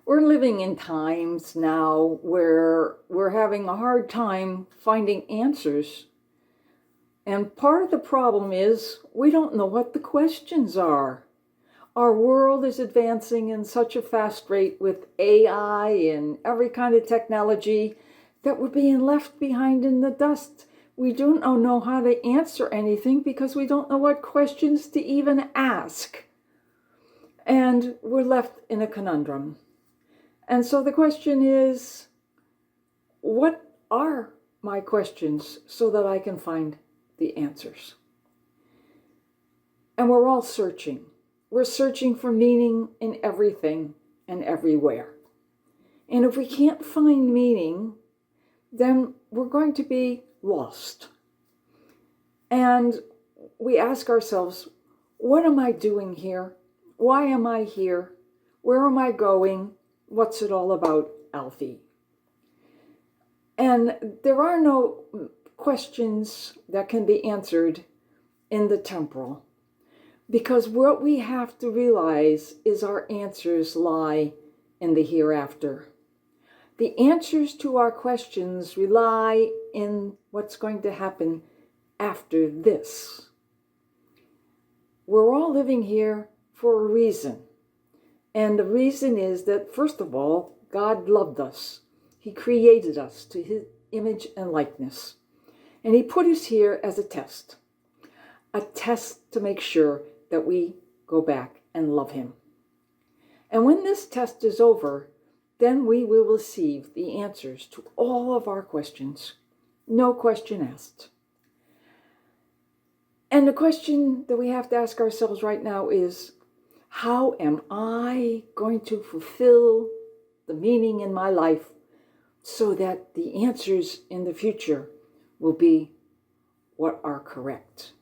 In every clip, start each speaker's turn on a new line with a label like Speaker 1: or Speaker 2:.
Speaker 1: We're living in times now where we're having a hard time finding answers. And part of the problem is we don't know what the questions are. Our world is advancing in such a fast rate with AI and every kind of technology that we're being left behind in the dust. We don't know how to answer anything because we don't know what questions to even ask. And we're left in a conundrum. And so the question is, what are my questions so that I can find the answers? And we're all searching. We're searching for meaning in everything and everywhere. And if we can't find meaning, then we're going to be lost. And we ask ourselves, what am I doing here? Why am I here? Where am I going? What's it all about, Alfie? And there are no questions that can be answered in the temporal, because what we have to realize is our answers lie in the hereafter. The answers to our questions rely in what's going to happen after this. We're all living here for a reason. And the reason is that, first of all, God loved us. He created us to his image and likeness. And he put us here as a test to make sure that we go back and love him. And when this test is over, then we will receive the answers to all of our questions. No question asked. And the question that we have to ask ourselves right now is, how am I going to fulfill the meaning in my life so that the answers in the future will be what are correct?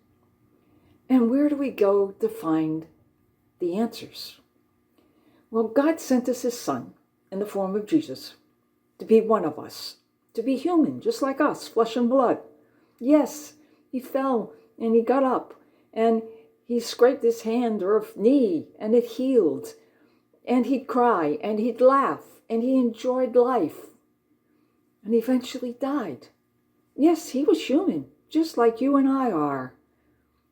Speaker 1: And where do we go to find the answers? Well, God sent us his son in the form of Jesus to be one of us, to be human, just like us, flesh and blood. Yes, he fell and he got up and he scraped his hand or knee and it healed. And he'd cry and he'd laugh and he enjoyed life. And eventually died. Yes, he was human, just like you and I are,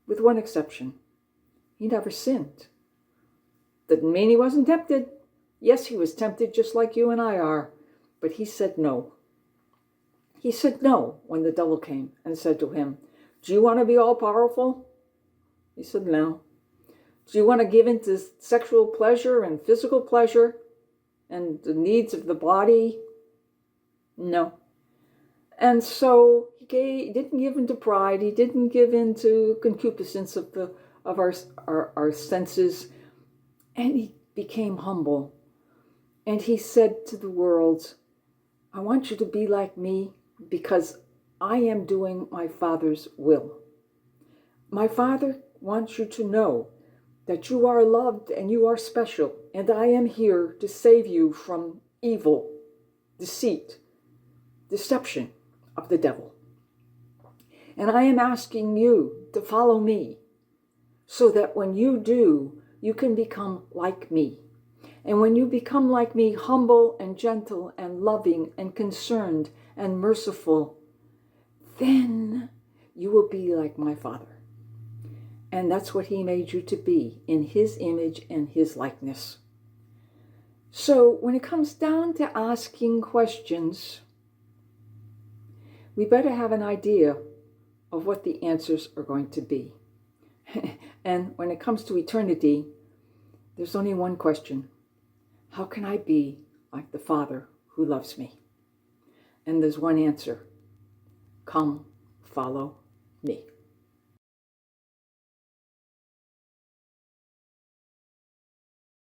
Speaker 1: with one exception. He never sinned. Didn't mean he wasn't tempted. Yes, he was tempted just like you and I are, but he said no. He said no when the devil came and said to him, "Do you want to be all powerful?" He said no. "Do you want to give in to sexual pleasure and physical pleasure and the needs of the body?" No. And so he didn't give in to pride. He didn't give in to concupiscence of our senses. And he became humble. And he said to the world, "I want you to be like me because I am doing my Father's will. My Father wants you to know that you are loved and you are special, and I am here to save you from evil, deceit, deception of the devil. And I am asking you to follow me so that when you do, you can become like me. And when you become like me, humble and gentle and loving and concerned and merciful, then you will be like my Father." And that's what he made you to be, in his image and his likeness. So when it comes down to asking questions, we better have an idea of what the answers are going to be. And when it comes to eternity, there's only one question. How can I be like the Father who loves me? And there's one answer. Come, follow me.